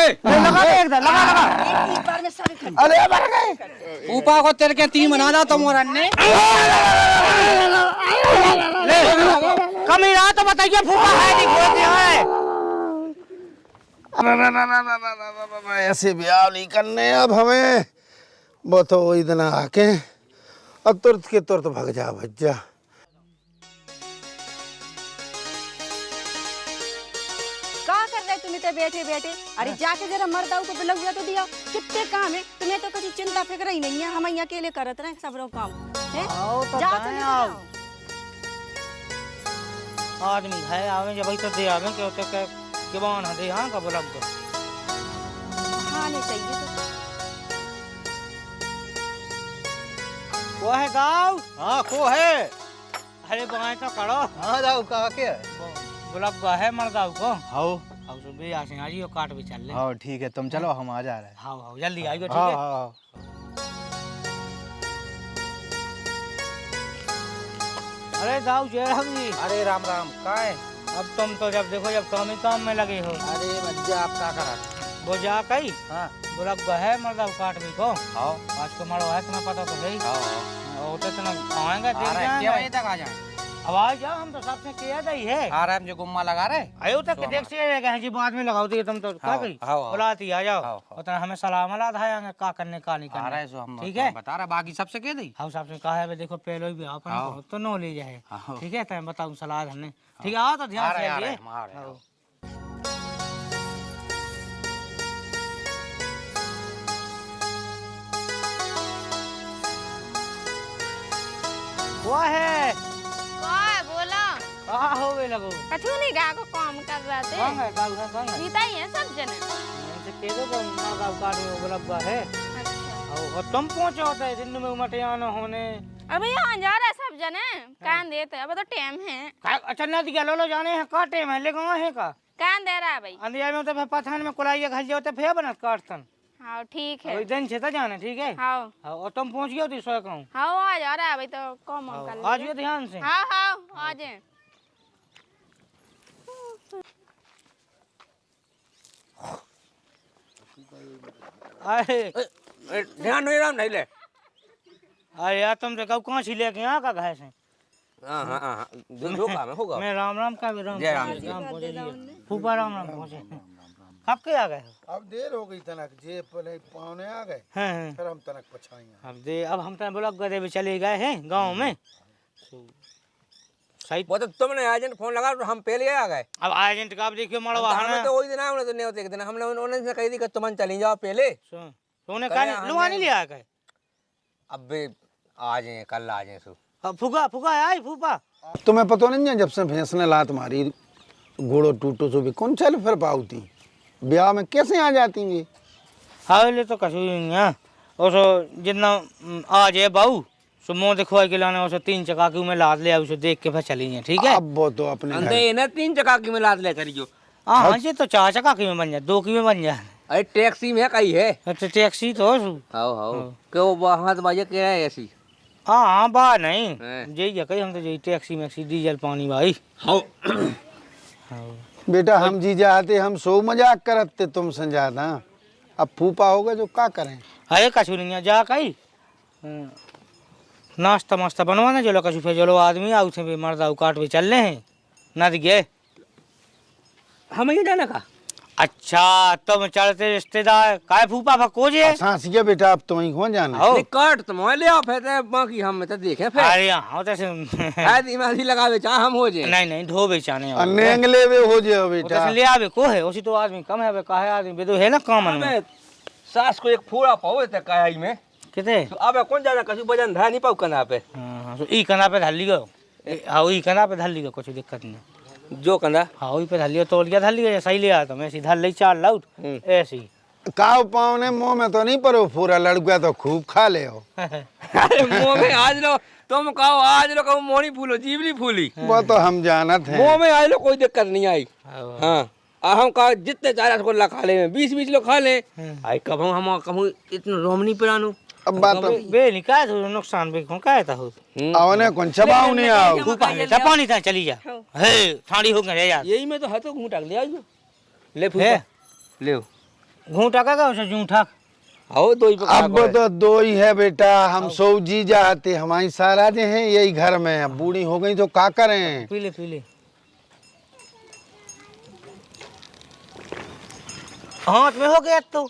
लगा दे एकदम लगा लगा एक बार में सारे खा अरे मर गए ऊपा को तेरे के तीन बना दा तो मोरन ने ले कमी रहा तो बताइए फूफा है नहीं खोलते हैं ऐसे ब्याह नहीं करने अब हमें वो तो वही दिन आके अब तुरंत के तुरंत भाग जा भज्जा क्या कर रहे तुम इतने बैठे बैठे अरे जाके जरा मर्दाऊ को बुला हुआ तो दिया कितने काम है तुम्हें तो कभी चिंता फिक्र ही नहीं है हम यहाँ अकेले करत रहे सब लोग काम है आओ तो जा कहें चले आओ जाओ। आदमी है आवे जब तो दे आवे के होते के जवान है हां का बलब हाँ नहीं चाहिए वो है गाँव हां को है अरे बनाए तो करो हां जाओ का के बलब है मर्दाऊ को हां अब तो बे आसे आज यो काट भी चल ले हां ठीक है तुम चलो हम आ जा रहे हैं हां हां जल्दी आइयो ठीक हां है हां अरे दाऊ जयराम जी अरे राम राम का है अब तुम तो जब देखो जब काम ही काम में लगे हो अरे भज्जा आप क्या करा वो जा कही हां बलब है मर्दाऊ काट भी को हां आज को मरो है तुम्हें पता तो है हां वो तो इतना आएंगे देख क्या जाएंगे बजे तक आ जाए अब आ जाओ हम तो सबसे किया ही है आ रहे हम जो गुम्मा लगा रहे आयो तक देख से गए जी बाद में लगाओ तुम तो क्या कही बुलाती आ जाओ उतना हमें सलाम अला धायांगे का करने का नहीं आ करने रहे सो हम ठीक है बता रहे बाकी सबसे कह दी हम सबसे कहा है देखो पहले भी अपन तो नॉलेज है हाँ। ठीक है तो मैं बताऊं सलाह हमने ठीक है आओ तो ध्यान से आ रहे आइए। हम आ रहे आओ। वो है काय बोला कहाँ हो गए लगो कछु नहीं गा को काम कर रहे थे कौन है काल है कौन है जीता ही है सब जने इनसे कह दो कि माँ काट में बलब्बा है अच्छा और तुम पहुंचे होते हैं दिन में उमटियान होने अबे यहाँ जा रहे सब जने कान देते अब तो टाइम है अच्छा ना दिया लो जाने हैं काटे में ले कहाँ है का कान दे रहा है भाई अंधिया में तो फिर पठान में कुलाइया घर जाओ तो फिर बनत काटतन हाँ ठीक है वही दिन से तो जाने ठीक है हाँ हाँ, और तुम पहुंच गए थे सो कहूँ हाँ आ जा रहा है भाई तो कम कर आज भी ध्यान से हाँ हाँ आ जाए अरे ध्यान नहीं राम नहीं ले अरे यार तुम तो कब कहाँ छिले के यहाँ का घास है हां हां हां दो काम है होगा मैं राम राम का भी राम जय राम जी। राम पहुंचे जी फूफा राम राम पहुंचे कब के आ गए हो अब देर हो गई तनक जे पहले पावने आ गए हैं फिर हम तनक पछाएंगे अब हम तो ब्लॉक गए भी चले गए हैं गांव में सही वो तो तुमने एजेंट फोन लगा तो हम पहले आ गए अब एजेंट का अब देखियो मड़वा है हमें तो वही दिन आए उन्हें तो नहीं होते एक दिन हमने उन्होंने कही थी कि तुम चली जाओ पहले सोने का लुआ नहीं लिया गए अब भी आ जाए कल आ जाए सो अब फुगा फुगा आई फूफा तुम्हें पता नहीं है जब से भैंस ने लात मारी घोड़ो टूटो सो भी कौन चल फिर पाऊती ब्याह में कैसे आ जाती ये हाँ ले तो कछु नहीं है और सो जितना आ जाए बाऊ सो मुँह दिखवा के लाने और 3 चक्का की में लाद ले उसे देख के फिर चली जाए ठीक है अब वो तो अपने घर इन्हें 3 चक्का की में लाद ले करियो हाँ ये तो 4 चक्का की में बन जाए 2 की में बन जाए अरे टैक्सी में कही है तो टैक्सी तो हां हां क्यों वहां तो बाजे कह है ऐसी हाँ हाँ बात नहीं हैं। यही कही हम तो यही टैक्सी में डीजल पानी भाई हां बेटा हम जी जाते हम सो मजाक करते तुम समझाता अब फूफा होगा जो क्या करें अरे कछु नहीं है जा कही नाश्ता मास्ता बनवाना चलो कछु फिर चलो आदमी आउ थे भी मर्दा काट भी चल रहे हैं ना गए हमें ये जाना का अच्छा तुम चलते रिश्तेदार काय फूफा फको जे सांस ये बेटा अब तो ही हो जाना आओ काट तो मोह ले आप है बाकी हम तो देखे फिर अरे हाँ तो आदि मादी लगावे चाह हम हो जे नहीं नहीं धो बेचाने नेंगले वे हो जाओ बेटा ले आवे को है उसी तो आदमी कम है काहे आदमी बेदो है ना कामन में सास को एक फूड़ा पाओ ते काई में किते तो अबे कौन जाना कछु वजन धा नहीं पाऊ कना पे हां तो ई कना पे धल्ली गो हां ई कना पे धल्ली गो कुछ दिक्कत नहीं जो कंदा हाँ वही पे धलियो तोड़ गया धलियो सही ले आता मैं सीधा ले 4 लाउट ऐसी काव पाव ने मुंह में तो नहीं परो पूरा लड़का तो खूब खा ले हो अरे मुंह में आज लो तुम कहो आज लो कहो मोनी फूलो जीवनी फूली वो तो हम जानत हैं मुंह में आज लो कोई दिक्कत नहीं आई हाँ हम कहा जितने 4 रसगुल्ला खा ले 20-20 लोग खा ले आई कब हम कहूँ इतना रोमनी पिरानू अब बात बे निकाय तो नुकसान बे कौन का था हो आवने कौन चबाऊ नहीं आओ फूफा ले पानी था चली जा हे ठाड़ी हो गए यार यही में तो हाथों घूंटा ले आइयो ले फूफा ले घूंटा का उसे जूठा आओ दो ही पे अब तो दो ही है बेटा, हम सौ जी जाते, हमारी सारा जो है यही घर में, अब बूढ़ी हो गई तो का करें। पी ले हाथ में हो गया तो।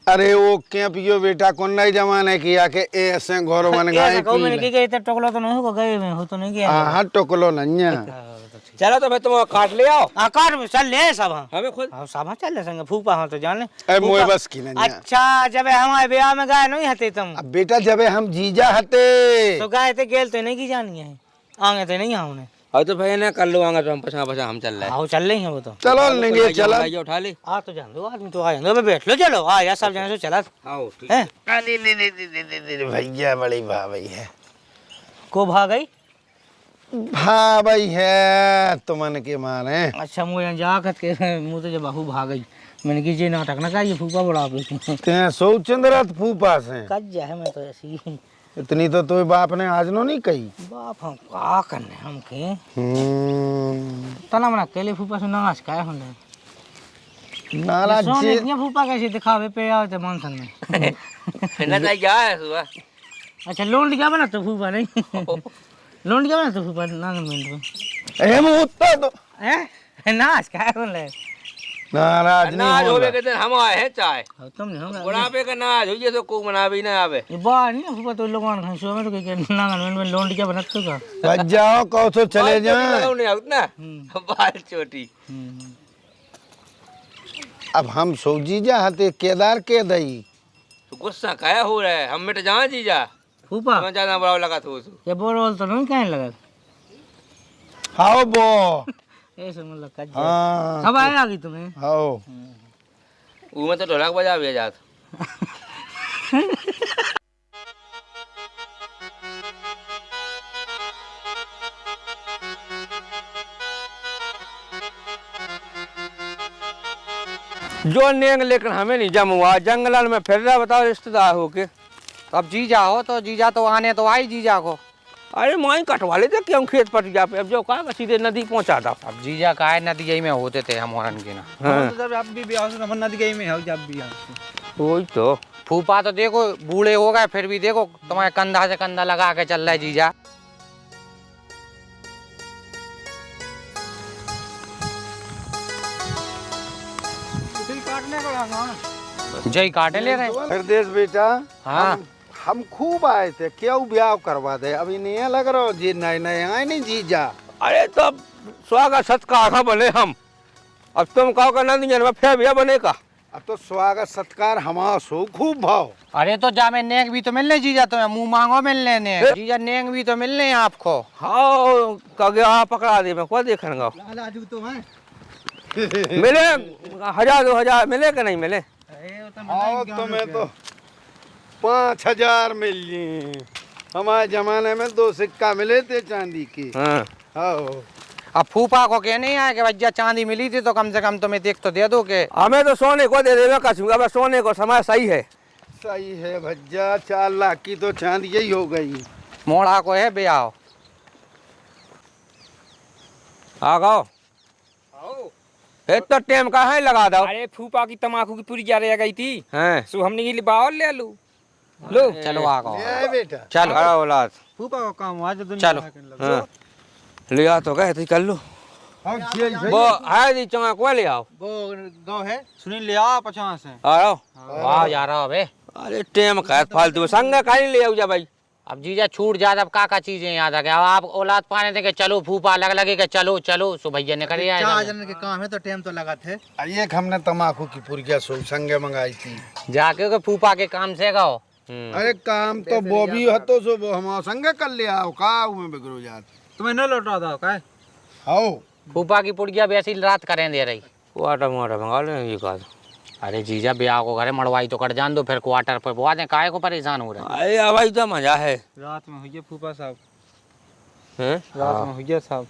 अरे वो क्या पियो बेटा, कौन नई जमाने किया के ऐसे घरों बन गए कहूं मैंने की गई तो टोकलो तो नहीं होगा, गए में हो तो नहीं गया। हाँ टोकलो नहीं। चलो तो मैं तुम काट ले आओ। आकार में चल ले सब। हमें खुद हाँ सब चल ले संग फूफा हाँ तो जान ले। अरे मोए फूफा- बस की नहीं। अच्छा जब हमारे ब्याह में गए नहीं हते तुम अब बेटा जब हम जीजा हते तो गए थे गेल तो नहीं की जानी है, आगे तो नहीं हमने। और तो भाई ना कर लो आगे तो हम पछा पछा हम चल रहे हैं। हाँ चल रही है वो तो। चलो लेंगे चलो। ये उठा ले। आ तो जान दो आदमी तो आ जाएंगे, बैठ लो चलो आ यार सब जाने से चला आओ ठीक। है। भैया बड़ी भाई है, को भाग गई। भाई है तो मन के मारे। अच्छा मुझे जा कर के मुँह तो जब बहू भाग गई मैंने की जे नाटक ना ये फूफा बड़ा ते सौ चंद्रत फूफा से कज जा है मैं तो ऐसी इतनी तो तोय बाप ने आज नो नहीं कही। बाप हम का करने हम के तना मना केले फूफा से नाश का हमने नाराज सोने की फूफा कैसे दिखावे पे आवे ते मानसन में ना चाहिए क्या है सुबह। अच्छा लोंड क्या बना तो फूफा नहीं लोंड क्या बना तो फूफा नागन मिनट में हम उत्ता तो हैं नाश का है नाराज ना नहीं होवे होगा। के दिन हम आए हैं चाय तुम नहीं होगा बुढ़ापे का ना होइए तो को मना भी ना आवे। ये बाहर नहीं फूफा तो लोगों ने सो में तो के नागन में लोंड क्या बना तो का बच जाओ कहो तो चले जाए। नहीं उतना बाल चोटी। अब हम सौ जीजा हते केदार के दई। तो गुस्सा काया हो रहा है, हम मिट जहाँ जीजा फूफा हमें ज्यादा बड़ा लगा तो उसको। ये बोल तो नहीं कहने लगा हाओ बो। ऐसे मतलब कज हाँ सब आए आ गई तुम्हें हाओ वो में तो ढोलक बजा भी जात। जो नेंग लेकिन हमें नहीं जम हुआ जंगल में फिर रहा बताओ रिश्तेदार होके। अब जीजा हो तो जीजा तो आने तो आई जीजा को। अरे माई कटवा लेते क्यों खेत पर जा पे, अब जो कहा सीधे नदी पहुंचा था। अब जीजा का है नदी में होते थे हम औरन के ना। हाँ। तो जब आप भी ब्याह से नमन नदी गई में हो जब भी वही तो फूफा तो देखो बूढ़े हो गए फिर भी देखो तुम्हारे कंधा से कंधा लगा के चल रहा है जीजा। काटने को लगा जय काटे ले रहे। हरदेश बेटा हाँ हम खूब आए थे, क्यों ब्याह करवा दे, अभी नहीं लग रहा जी नए नए आए नहीं जीजा। अरे तब स्वागत सत्कार बने हम, अब तुम कहो का नंदी में फिर भैया बने का। अब तो स्वागत सत्कार हमारा सो खूब भाव। अरे तो जामे नेक भी तो मिलने जीजा तुम्हें मुंह मांगो मिलने ने जीजा नेक भी तो मिलने आपको। हाँ कह गया पकड़ा दे मैं को देखूंगा लाजू तो है मिले 1000-2000 मिले कि नहीं मिले। आओ तुम्हें तो 5000 मिल गए, हमारे जमाने में 2 सिक्का मिले थे चांदी के। हाँ आओ अब फूफा को क्या नहीं आया कि भैया चांदी मिली थी तो कम से कम तुम्हें देख तो दे दो के। हमें तो सोने को दे देगा कसूंगा, बस सोने को समय सही है। सही है भज्जा, 4 लाख की तो चांदी यही हो गई। मोड़ा को है ब्याह। आ गओ तो टेम का है लगा दो। अरे फूफा की तमाकू की पूरी क्या रह गई थी हैं सो हमने ये लिबाओ ले लू लो। चलो आ गो ले आए बेटा। चलो अरे औलाद फूफा का काम आज दुनिया चलो। में करने लगा। हाँ लिया तो गए थे कर लो हम खेल वो है दी चंगा को ले आओ। वो गाँव है सुनील ले आ 50 है। आओ वाह जा रहा अबे। अरे टेम का फालतू संग कहीं ले आओ जा भाई। अब जीजा छूट जात अब का चीजें याद आ गया। अब आप औलाद पाने थे कि चलो फूफा अलग लगे कि चलो चलो सो भैया ने करे 4 जन के काम है तो टाइम तो लगा थे। एक हमने तम्बाकू की पुरिया सो संगे मंगाई थी। जाके के फूफा के काम से गो। अरे काम तो वो भी हतो सो वो हमारा संगे कर ले आओ का में बिगड़ो जात। तुम्हें न लौटा दो का आओ फूफा की पुड़िया वैसी रात करें दे रही। वाटर वाटर मंगा ले ये का। अरे जीजा ब्याह को घरे मड़वाई तो कर जान दो फिर क्वार्टर पर बुआ दे काहे को परेशान हो रहे हैं। अरे भाई तो मजा है। रात में हुई फूफा साहब, हैं रात में हुई साहब।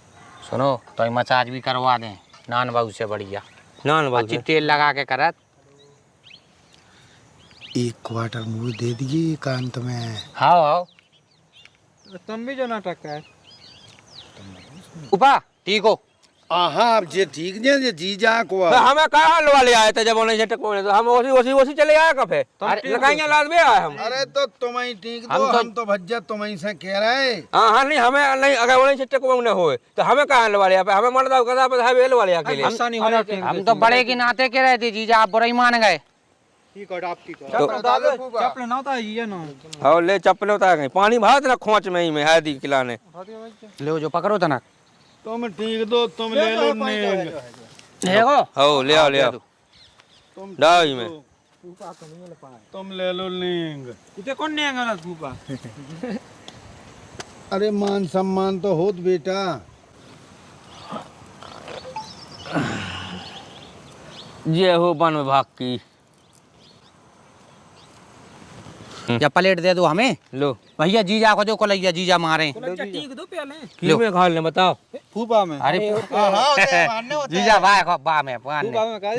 सुनो तो मसाज भी करवा दें नान बाबू से बढ़िया नान बाबू अच्छी तेल लगा के करत। 1 क्वार्टर मुँह दे दिए एकांत में। हाँ हाँ तुम भी जो नाटक है फूफा ठीक हो आहा अब जे ठीक जे जीजा को तो हमें कहाँ हलवा ले आए थे जब उन्हें झटक को तो हम उसी चले आए कफे लगाएंगे लाद में आए हम। अरे तो तुम्हें ठीक दो हम तो भज्जा तुम्हें से कह रहे हैं। हाँ नहीं हमें नहीं अगर उन्हें झटक को न होए तो हमें कहाँ हलवा ले आए हमें मन दाव कदा पे हमें हलवा ले आके लिए हम तो बड़े के नाते के रहे थे जीजा, आप बुराई मान गए। ठीक है आप ठीक है चप्पल ना होता ये ना हाँ ले चप्पल होता है पानी भात ना खोच में ही में है दी खिलाने ले जो पकड़ो तना तुम ठीक दो तुम ले लो नेंग देखो हो ले आओ डाई में तुम ले लो नेंग। इते कौन नहीं आएगा फूफा अरे मान सम्मान तो होत बेटा। ये हो वन विभाग की या प्लेट दे दो हमें। लो भैया जीजा को जो कोलैया जीजा मारे ठीक दो पहले की में खा ले बताओ फूफा में अरे जीजा भाई को बा में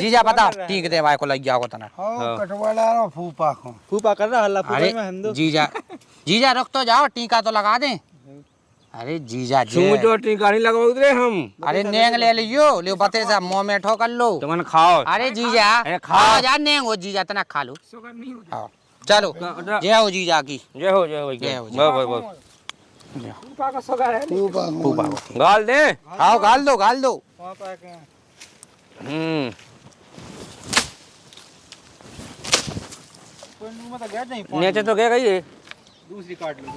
जीजा बताओ ठीक दे भाई कोलैया को तना हाँ कटवाला रो फूफा को फूफा कर रहा हल्ला फूफा अरे में हम दो जीजा जीजा रुक तो जाओ, टीका तो लगा दे। अरे जीजा जी जो टीका नहीं लगवा उतरे हम। अरे नेंग ले लियो ले बते से मुंह में ठोकर लो तुमने खाओ। अरे जीजा खाओ जा नेंग हो जीजा तना खा लो। हाँ, चलो जय हो जीजा की जय हो जय हो जय हो, बस फूफा का सोगा है फूफा को गाल दे आओ गाल दो पापा के कोई में तो गया नहीं नीचे तो गया ये दूसरी काट लो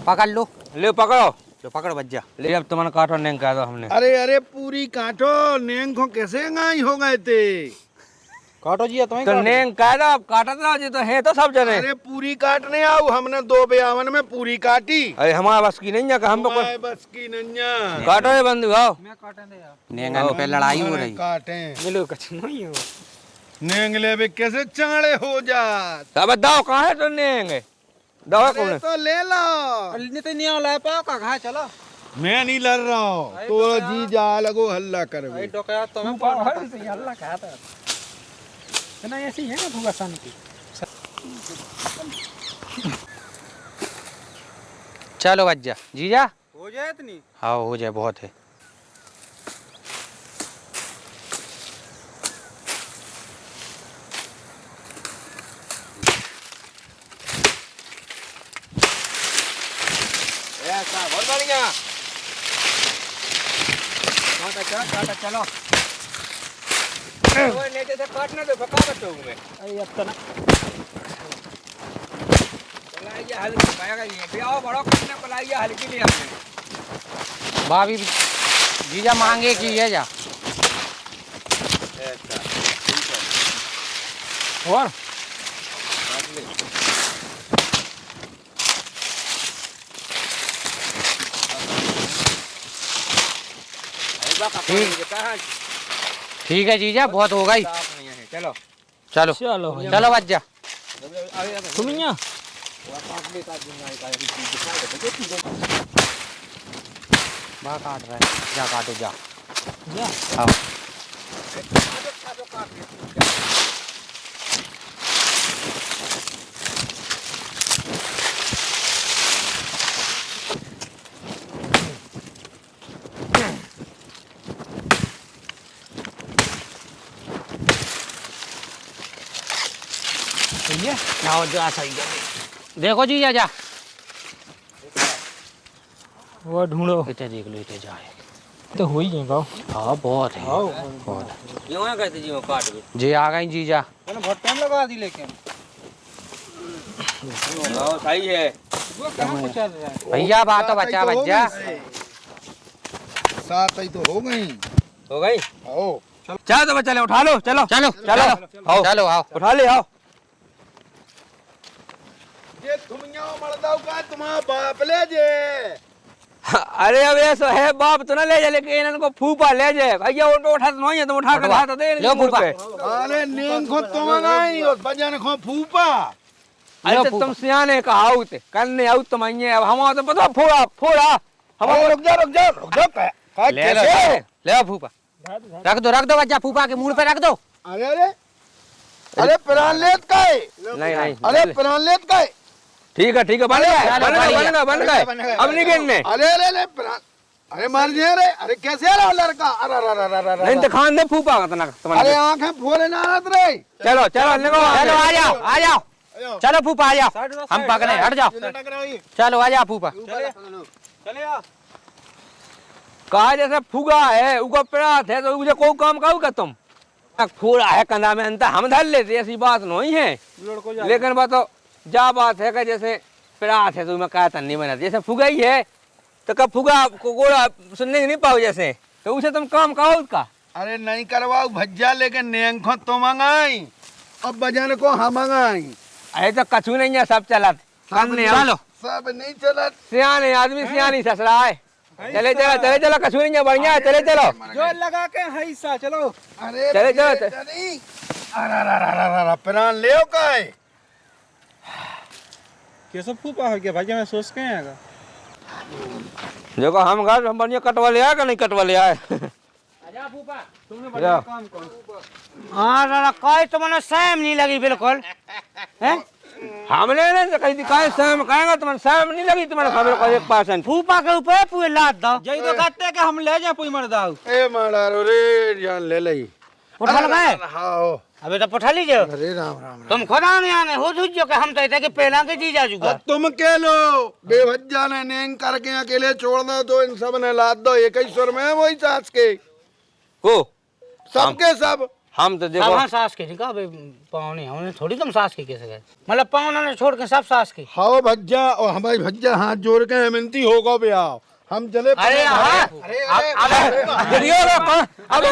पकड़ लो ले पकड़ो लो पकड़ बज्जा ले अब तुम्हारा काटो नहीं कहा दो हमने। अरे अरे पूरी काटो नेंग को कैसे गाई हो गए थे। काटो जी तुम्हें तो नेंग कह दो आप काटत रहो जी तो है तो सब जने। अरे पूरी काटने आओ हमने 252 में पूरी काटी। अरे हमारा बस की नहीं है हम तो तुम्हारे बस की नन्या काटो ये बंधु आओ मैं काटने दे यार नेंगन पे लड़ाई हो रही। काटे मिलो कुछ नहीं हो नेंग ले बे कैसे चांड़े हो जात। अब दाओ कहाँ है तो नेंग दाओ अरे कौन तो ले लो नहीं तो नहीं आला पा का खा चलो मैं नहीं लड़ रहा हूँ तो जी जा लगो हल्ला कर भाई डोका तो मैं पार से हल्ला खाता ना ऐसी है ना फूफा सन की चलो बज्जा जीजा हो जाए इतनी हाँ हो जाए बहुत है। ऐसा बहुत बढ़िया काटा चलो वो नीचे से काटना तो पका बच्चों में अरे अब तो ना पलाइया हल्की पाएगा ये भी आओ बड़ो करने पलाइया हल्की ले आपने भाभी जीजा मांगे की है जा और ठीक है जीजा बहुत हो गई। चलो चलो चलो बज्जा सुनिया बा काट रहा है जा काटो जा हाँ आओ जा सही देखो जी जा वो ढूंढो इतने देख लो इतने जाए तो हो ही है गाँव हाँ बहुत है बहुत क्यों है कहते जी वो काट दे जी आ गई जीजा मैंने बहुत टाइम लगा दी लेकिन आओ सही है वो कहाँ कुछ चल रहा है भैया बात तो बच्चा बच्चा सात ही तो हो गई। हो गई आओ चलो तो चले उठा लो चलो चलो चलो आओ चलो आओ उठा ले आओ ये तुम यहाँ मर्दाओ का तुम्हारा बाप ले जे। अरे अब ऐसा है बाप तो ना ले जाए लेकिन इनको फूफा ले जाए भैया वो उठा तो नहीं है तो उठा कर ला तो दे लो फूफा अरे नेंग को तुम गाई और बजाने को फूफा। अरे तो तुम सियाने का आउत करने आउत तुम आइए अब हमारा तो पता फोड़ा फोड़ा हमारा रुक जा ले लो ले फूफा रख दो बच्चा फूफा के मुंह पे रख दो। अरे अरे अरे प्राण लेत का है। नहीं नहीं अरे प्राण लेत का है। ठीक है बन गए अब नहीं गिनने अरे अरे अरे प्राण अरे मर गया रे, अरे कैसे आ रहा लड़का, अरे अरे अरे अरे अरे, नहीं तो खान दे फूफा का तना अरे तुम्हारे आंखें फोड़े ना रत रे। चलो चलो निकलो चलो आ जाओ आ जाओ चलो फूफा आ जाओ हम पकड़े हट जाओ चलो आ जाओ फूफा चले आ कहा जैसे फुगा है उगा पेड़ात है तो मुझे कोई काम कहो का तुम फूड़ा है कंधा में अंता हम धर लेते ऐसी बात नहीं है, लड़को जा लेकिन बात तो जा बात है कि जैसे पेड़ात है तो मैं कहता नहीं बना जैसे फुगा ही है तो कब फुगा को गोड़ा सुनने नहीं पाओ जैसे तो उसे तुम काम कहो उसका। अरे नहीं करवाओ भज्जा, लेकिन नेंखो तो मंगाई, अब बजाने को हम मंगाई। अरे तो कछु नहीं है सब चलत चलो सब नहीं चलत, सियाने आदमी सियानी ससरा है चले चलो कछु नहीं है बढ़िया है, चले चलो जो लगा के है सा चलो अरे चले चलो नहीं, अरे अरे अरे अरे प्राण ले का है। के सब फूफा हो गया भाई मैं सोच के आएगा देखो हम घर हम बढ़िया कटवा ले आए कि नहीं कटवा ले आए तुमने बढ़िया काम कौन हाँ दादा कोई तो मनो सैम नहीं लगी बिल्कुल हैं। हमने ना कहीं दिखाए शाम कहेगा तुम्हारे शाम नहीं लगी तुम्हारे खबर को 1%। फूफा के ऊपर पूरे लाद दो जई तो काटते के हम ले जा पुई मर दाऊ ए मारा रे जान ले लई उठा लगाए हाँ, अबे तो पठा लीजिए अरे राम राम राम। तुम खुदा नहीं आने हो जो कि हम तो इतने के पहला के जी जा चुका अब तुम कह लो बेवज्जा ने नेंग करके अकेले छोड़ दो तो इन सब ने लाद दो 21 में वही सास के को सबके सब। हम तो देखो हाँ सास के निकाह पावने हमने थोड़ी तुम सास के कैसे गए मतलब पावना ने छोड़ के सब सास के। हाँ भज्जा और हमारी भज्जा हाथ जोड़ के मिनती होगा भैया हम चले। अरे हाँ अब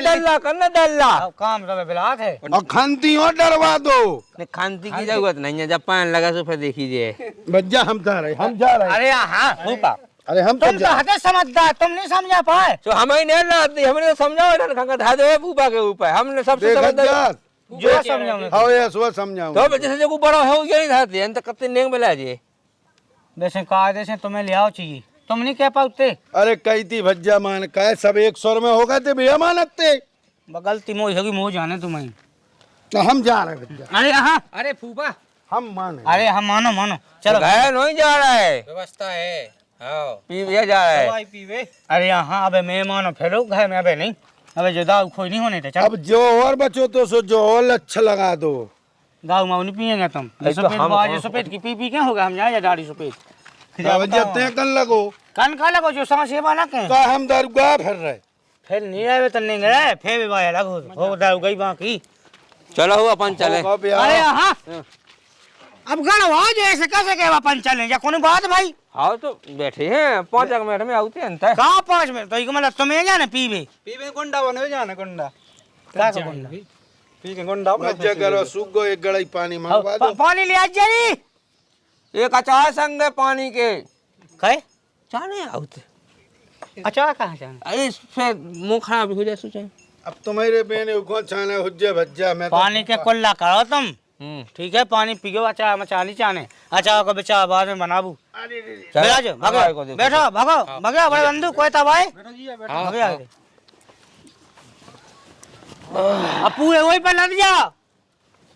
डल्ला करना डल्ला अब काम सब बिलात है और खंती और डरवा दो। खांती की जरूरत नहीं है, जब पान लगा तो फिर देखिए भज्जा हम जा रहे अरे हाँ फूफा अरे हम तुम तो हटे समझदार तुम नहीं समझा पाए तो हमें नहीं लाती हमने समझाओ ना खंगा धा दे फूफा के ऊपर हमने सबसे समझदार जो समझाऊंगा हाँ ये सुबह समझाऊँ तो जैसे जो बड़ा है वो यही धाते हैं तो कत्ते नेंग मिला जी वैसे कायदे से तुम्हें ले आओ चाहिए तुम नहीं कह पाते। अरे कही थी भज्जा मान का सब 100 में हो गए थे भैया मानते गलती मोह होगी मोह जाने तुम्हें। तो हम जा रहे भज्जा, अरे हाँ अरे फूफा हम माने। अरे हम मानो मानो चलो गए नहीं जा रहा है व्यवस्था है हाँ पी जा रहा है दवाई पीवे अरे हाँ अबे मेहमानो फेरो घर में अबे नहीं अबे जो दाऊ खोई नहीं होने थे चल अब जो और बचो तो सो जो और अच्छा लगा दो। दाऊ माऊ नहीं पियेंगे तुम नहीं तो सफेद हम- बाज सफेद की पी क्या होगा हम जाए दाढ़ी सफेद भज्जा ते कल लगो कन खा लगो जो सांस ये बाना के का हम दरगाह फिर रहे। फिर नहीं आए तो नहीं गए फिर भी बाय अलग हो दाऊ गई बाकी। चलो हो अपन चले होगा भैया। अरे हाँ अब गणवा जैसे कैसे कहे अपन चले या कोई बात भाई हाँ तो बैठे हैं 5 मिनट में आते हैं अंतर कहाँ 5 मिनट तो मतलब तुम्हें जाने पीवे पीवे गुंडा बने जाना गुंडा क्या करूँगा पी के गुंडा भज्जा करो सूख गो एक गड़ाई पानी मंगवा दो। पानी ले आज जारी एक अचार संग है पानी के कहे चाने आते अच्छा कहाँ जाना अरे फिर मुंह खराब हो जाए सोचे अब तुम्हारे बेने को छाने हुज्जे भज्जा में पानी के कुल्ला करो तुम ठीक है पानी पियो अच्छा मचा नहीं चाने अच्छा को बेचा बाद में बनाबू बैठो भागो बैठो भागो भागो बड़े बंधु कोई तब आए भागे आगे अब पूरे वही पर लग जा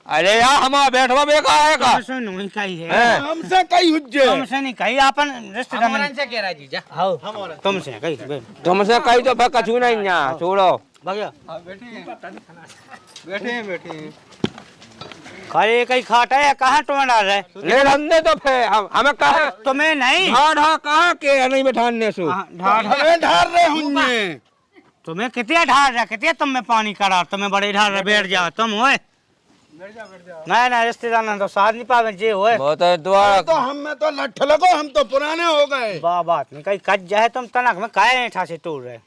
अरे यार हमारा बैठवा बेकार है का तुमसे नहीं कही है हमसे कई हुज्जे तुमसे नहीं कही अपन रिश्तेदार में से कह रहा जीजा हाँ तुमसे कही बैठ तुमसे कहीं तो फिर कछु नहीं यहाँ छोड़ो भागो बैठे खाली कहीं खाटा है कहाँ तुम्हें डाल रहे ले रंदे तो फिर हमें कहा तुम्हें नहीं ढा कहाँ के नहीं बैठाने सु ढाढ़ हमें ढार रहे हुज्जे। तुम्हें कितने ढार रहा कितने तुम में पानी करा तुम्हें बड़े ढार रहे बैठ जाओ तुम होए नहीं ना रिश्तेदार ना तो साथ नहीं पावे जे होए बहुत है द्वारा तो हम में तो लठ लगो हम तो पुराने हो गए। बात नहीं कहीं कच जाए तुम तनक में काहे ऐठा से टूट रहे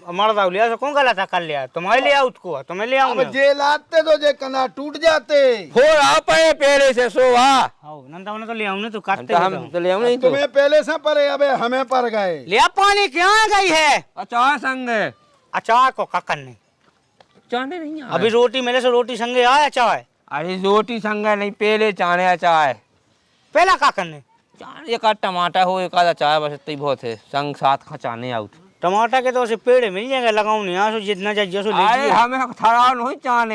मर्दा लिया तो कौन गलत कर लिया तुम्हें ले आओ उसको तुम्हें ले आऊंगा अब जे लाते तो जे कना टूट जाते। फोड़ आप है पहले से सो हाँ नंदा ने तो ले आऊं तो काटते हम तो ले नहीं तो तुम्हें पहले से परे अबे हमें पर गए। लिया पानी क्या गई है अचार संग है अचार को का करने चाने नहीं अभी रोटी मेरे से रोटी संगे आया अचार अरे रोटी संग नहीं पहले चाने अचार पहला का करने चाने एक आध टमाटर हो एक आध अचार बस इतना ही बहुत है संग साथ खचाने आउट टमाटर के तो उसे पेड़ मिल जाएंगे लगाऊ नहीं यहाँ से जितना चाहिए सो ले अरे हमें थरा नहीं चाने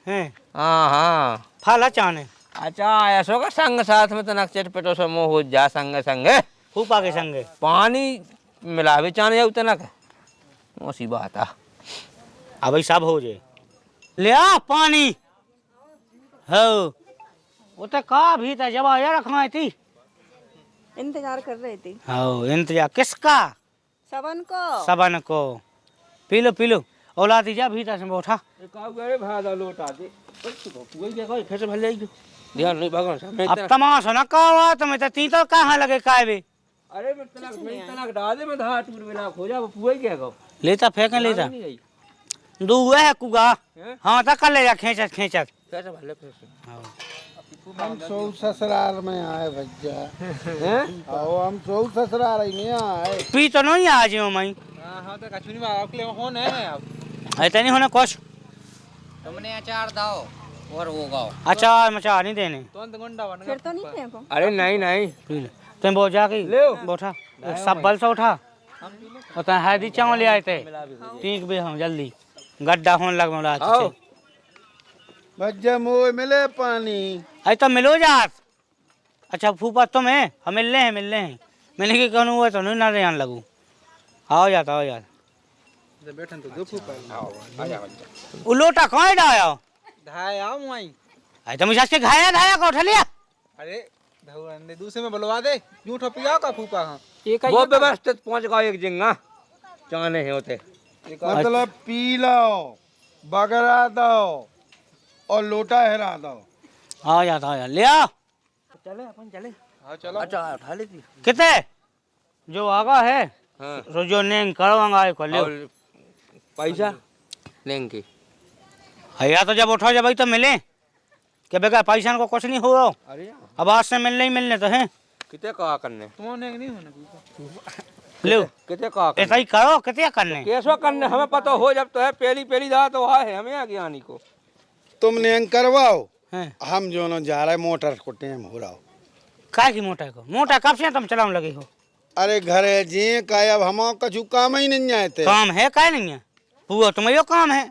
हैं हाँ हाँ फल चाने अच्छा ऐसो का संग साथ में तो नक्चट पेटो से मोह हो जा संग संग फूफा के संगे पानी मिलावे चाने जाऊ तना का ओसी बात आ अब सब हो जाए ले आ पानी हो वो तो का भी था जब आया रखवाई थी इंतजार कर रहे थे हो इंतजार किसका सबन को पी लो औलाद जा भीतर से उठा कैसे भले ध्यान नहीं भगवान साहब अब तमाशा न का हुआ तुम्हें तो तीन तो कहाँ लगे काय बे अरे मैं तलाक डाल दे मैं धा टूट मिला हो जा पुए क्या को लेता फेंके लेता दू हुआ है कुगा हाँ तो कर ले जा खेचत खेचत कैसे भले हम सौ ससुराल में आए भैया आओ हम सौ ससुराल में आए पी तो नहीं आज हो मई हाँ तो कछुनी में आपके लिए होने है अब ऐसा नहीं होना कुछ तुमने अचार दाओ और वो गाओ अचार मचार नहीं देने तो गुंडा बन फिर तो नहीं फेंको अरे नहीं नहीं पी ले तुम बोझ जा गई बोठा सब बल से उठा और तुम हैदी चावल ले आए थे ठीक भी हम जल्दी गड्ढा होने लग रहा आओ भैया मोह मिले पानी अरे तो मिलो जात अच्छा फूफा तुम है हम मिल रहे हैं मैंने की कहूँ हुआ तो नहीं ना आने लगू आओ जाता बैठन तो दो फूफा वो लोटा कहाँ डाया धाय आओ मुआई अरे तो मुझे के घाया धाया को उठा लिया अरे धौरंदे दूसरे में बुलवा दे यूं ठपिया का फूफा हां वो व्यवस्थित पहुंच गए एक जगह चाने हैं होते मतलब पी लो बगरा दो और लोटा हिरा दो आ जाता ले आओ हां चलो अच्छा उठा लेती कितने जो आगा है हाँ रोजो नेंग करवांगा को ले और पैसा लेंगे या तो जब उठा जब तो मिले कि बेगा पैसा को कुछ नहीं हो अरे अब आज से मिलने तो है कितने कहा करने तुमने नहीं होने फूफा लो कितने कहा ऐसा ही करो कितने करने कैसो करने हमें पता हो जब तो है पहली दा तो है हमें आगे आने को तुम नेंग करवाओ हैं हम जो न जा रहे मोटर को टाइम हो रहा हो काय की मोटा को मोटा कब से तुम चलाने लगे हो अरे घरे जी का अब हम कछु काम ही नहीं आए थे काम है काय नहीं है वो तुम्हारे काम है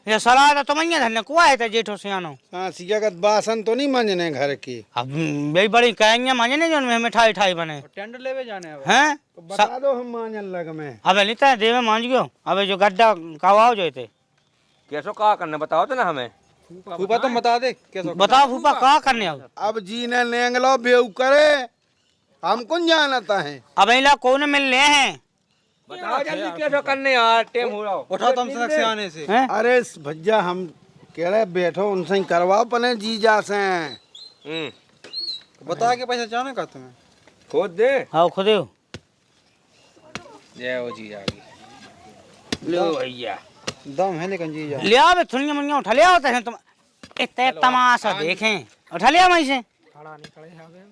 ये सलाह तो तुम्हें धन्य कुआ है जेठो सियानो हाँ सियागत बासन तो नहीं मांजने घर की अब बड़ी बड़ी कहेंगे मांझने जो में मिठाई ठाई बने टेंडर लेवे जाने अब हैं तो बता दो हम मांजन लग में अबे नहीं तो देवे मांझ गयो अबे जो गड्ढा कावाओ जो थे कैसो कहा करने बताओ तो ना हमें फूफा तुम बता दे कैसे बताओ फूफा कहा करने आओ अब जी ने नेंग लो बेऊ करे हम कौन जानता है अब इला कौन मिल रहे हैं बताओ जल्दी कैसो करने यार टाइम हो रहा उठा तुम से आने से हैं अरे भैया हम कह रहे बैठो उनसे ही करवाओ पने जीजा से बता के पैसा जाने का तुम्हें खोद दे आओ खुद हो जय हो जी जागी लो भैया दम है लेकिन जी जा ले आओ बे थुनिया मुनिया उठा ले आओ तो तुम इतने तमाशा देखें उठा लिया मैं से खड़ा नहीं खड़े आ गए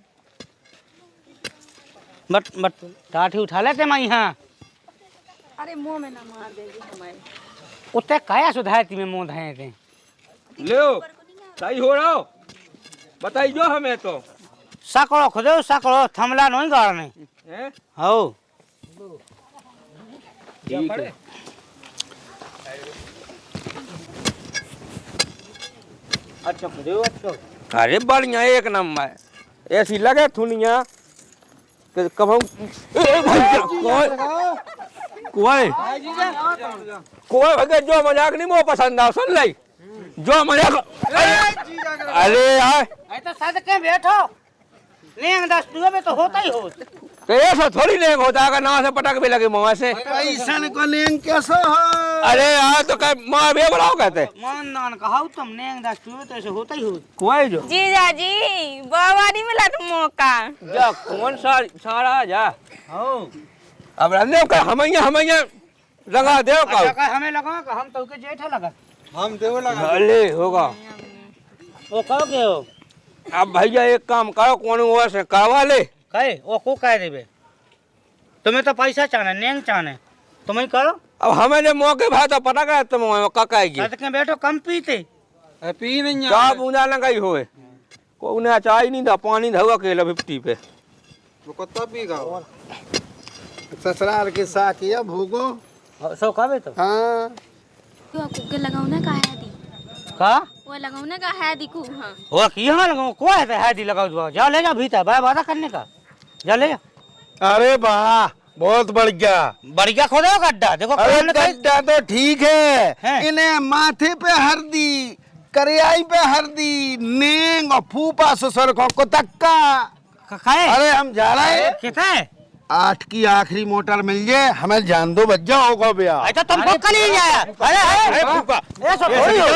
बट टाठी उठा लेते मैं यहाँ अरे मुंह में ना मार देगी हमारे उत्ते काया सुधारती में मुंह धाए थे लो सही हो रहा हो बताई जो हमें तो सकड़ो खुदो सकड़ो थमला नहीं गाड़ने हैं हो ठीक है अच्छा खुदो अच्छा अरे बढ़िया एक नंबर ऐसी लगे थुनिया कि कब कोई भगे जो मजाक नहीं मोह पसंद आओ सुन ली जो मजाक अरे यार तो सद के बैठो लेंग 10 दुए में तो होता ही हो तो ऐसा थोड़ी लेंग होता है ना से पटक भी लगे मुँह से पैसन को नेंग कैसो हो अरे यार तो क्या माँ भी बुलाओ कहते मान नान कहा तुम लेंग 10 दुए तो ऐसे होता ही हो कोई जो जीजा जी बाबा नहीं मिला तुम मौका जा कौन सारा जा हो अब रंदे का हमैया लगा दे का अच्छा हमें लगा कि हम तो के जेठा लगा हम देव लगा भले होगा वो कहो के हो अब भैया एक काम करो कौन हुआ से करवा ले कहे वो को कह देबे तुम्हें तो पैसा चाहना नेंग चाहना तुम ही करो अब हमें जो मौके भाई तो पता कर तुम ककाएगी सद के बैठो कम पीते पी नहीं चाह बूंदा ना गई होए को ने चाय नहीं था पानी धवा के 50 पे वो कुत्ता पी गाओ ससुराल के साथ किया भोगो सो खावे तो हाँ तो कुके लगाऊ ना का है दी का वो लगाऊ ना का है दी को हां वो की हां लगाओ कोई है तो है दी लगाओ जा ले जा भीतर बाय वादा करने का जा ले जा अरे वाह बहुत बढ़िया। बढ़िया खोदो गड्ढा, देखो अरे कौन कहीं- गड्ढा तो ठीक है, हैं? इन्हें माथे पे हल्दी, करियाई पे हल्दी, नींग और फूफा ससुर को कुतक्का। खाए अरे हम जा रहे हैं, कितने 8 की आखिरी मोटर मिल जाए, हमें जान दो बच्चा होगा भैया। अच्छा तुमको कल ही आया। अरे फूफा ऐसा थोड़ी हो,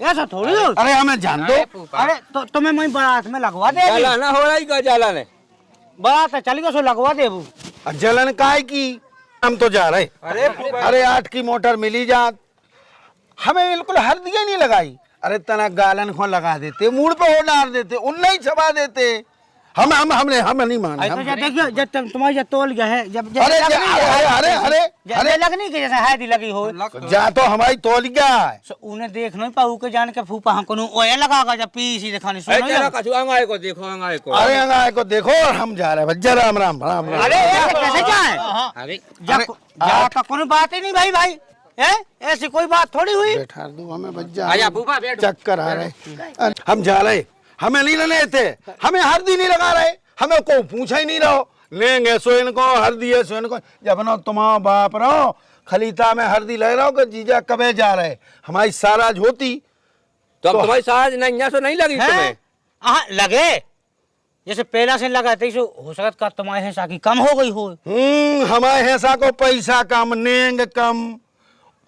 ऐसा थोड़ी हो। अरे हमें जान दो। अरे तो तुम्हें मैं बारात में लगवा दे अभी। जाला ना हो रहा ही का जाला ने। बारात चल गया सो लगवा दे अबू। जलन काय की, हम तो जा रहे। अरे 8 की मोटर मिली जात, हमें बिल्कुल हल्दी ही नहीं लगाई। अरे तना गालन को लगा देते, मूड पे हो डाल देते, उन नहीं छपा देते। हम नहीं माने। तो जब देखियो जब तुम्हारी जब तोल गया है जब अरे अरे लगनी के जैसे हैदी लगी हो जा तो हमारी तोल गया है। सो उन्हें देख नहीं पाऊ के जान के फूफा हमको ओए लगागा जब पी सी दिखानी ए सुनो तेरा कछु अंगाए को देखो, अंगाए को। अरे अंगाए को देखो और हम जा रहे हैं भज्जा। राम राम राम राम। अरे ऐसे कैसे जाए अरे जा का कोई बात ही नहीं भाई भाई है, ऐसी कोई बात थोड़ी हुई। बैठा दो हमें भज्जा, आजा फूफा बैठ। चक्कर आ रहे। हम जा रहे, हमें नहीं लेने थे, हमें हल्दी नहीं लगा रहे, हमें को पूछा ही नहीं रहो। लेंगे सो इनको हल्दी है, सो इनको जब ना तुम्हारा बाप रहो खलीता में हल्दी ले रहा हो कि जीजा कबे जा रहे। हमारी साराज होती तो अब तुम्हारी साज नहीं यहाँ से नहीं लगी तुम्हें? हाँ लगे जैसे पहला से लगा थे हो सकता का तुम्हारे हिस्सा की कम हो गई हो। हमारे हिस्सा को पैसा कम, नेंग कम,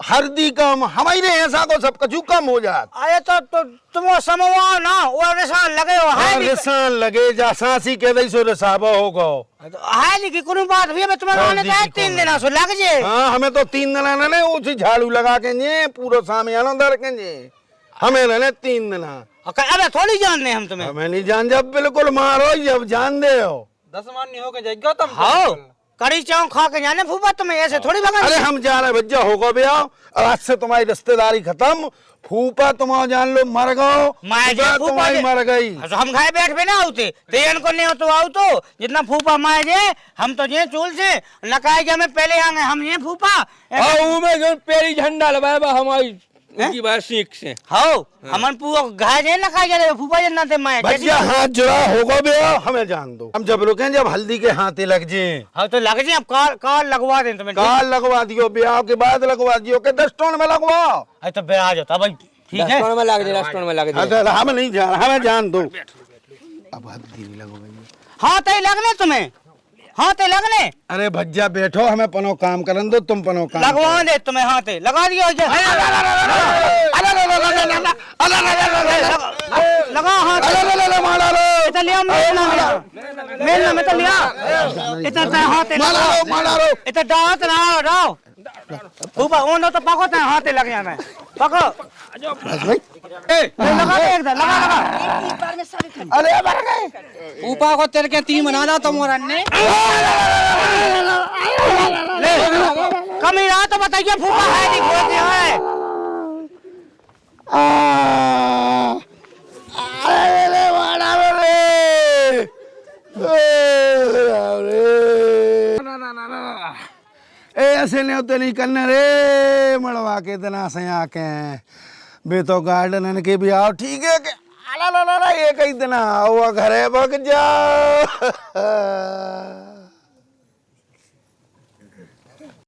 हल्दी कम, हमारे हिस्सा को सब कछु कम हो जात। अरे तो तुम समवा ना वो रिसान लगे हो है नहीं रिसान लगे जा सांसी के दई सो रिसाबो होगो। है नहीं कि कोई बात भी मैं तुम्हें रोने हल्दी का की 3 दिन सो लग जे। हाँ हमें तो 3 दिन ने उसी झाड़ू लगा के जे पूरा सामियाना दर के जे हमें रहने 3 दिन। अरे थोड़ी जानने हम तुम्हें। हमें नहीं जान, जब बिल्कुल मारो जब जान दे हो। 10 मान हो के जाएगा तुम। हाँ कड़ी चाव खा के जाने फूफा तुम्हें ऐसे थोड़ी भगा। अरे हम जा रहे भज्जा होगा भैया, और आज से तुम्हारी रिश्तेदारी खत्म। फूफा तुम्हारा जान लो मर गो, माए जे फूफा तुम्हारी जे मर गई। तो हम खाए बैठ भी ना होते तो इनको नहीं हो तो आओ तो जितना फूफा माए जे हम तो जे चूल से लकाए जे हमें पहले आ गए हम ये फूफा। हाँ में जो पेरी झंडा लगाया हमारी उनकी बात सीख से। हाँ हमन पूरा घाय जे ना खाए जे फूफा जे ना थे माए भज्जा हाथ जुड़ा होगा भैया, हमें जान दो। हम जब रुके जब हल्दी के हाथे लग जे। हाँ तो लग जे अब कार लगवा दें तुम्हें। काल लगवा दियो, ब्याह के बाद लगवा दियो के 10 टोन में लगवाओ। अरे तो ब्याह आ जाता भाई ठीक है। रेस्टोरेंट में लग जाए, रेस्टोरेंट में लग जाए। अरे हम नहीं जा रहे, हमें जान दो। अब हल्दी भी लगवाएंगे। हाँ तो लगने तुम्हें, हाँ तो लगने अरे भज्जा बैठो, हमें पनो काम करन दो, तुम पनो काम लगवा दे तुम्हें हाँ ते लगा दियो लगा हाँ इतना लिया मेल में तो लिया इतना हाँ ते इतना डाल तो ना डाल ऊपर ओन तो पको तो हाँ ते लग जाना है पको लगा दे एकदम लगा लगा। अरे मर गए। ऊपर को तेरे के 3 बना दो तुम और ने। कमी रहा तो बताइए फूफा है नहीं खोते है। ऐसे नहीं होते नहीं करने रे मड़वा के इतना सया के बे तो गार्डन के भी आओ ठीक है के अला ला ला ये कई दिन आओ घरे बग जाओ।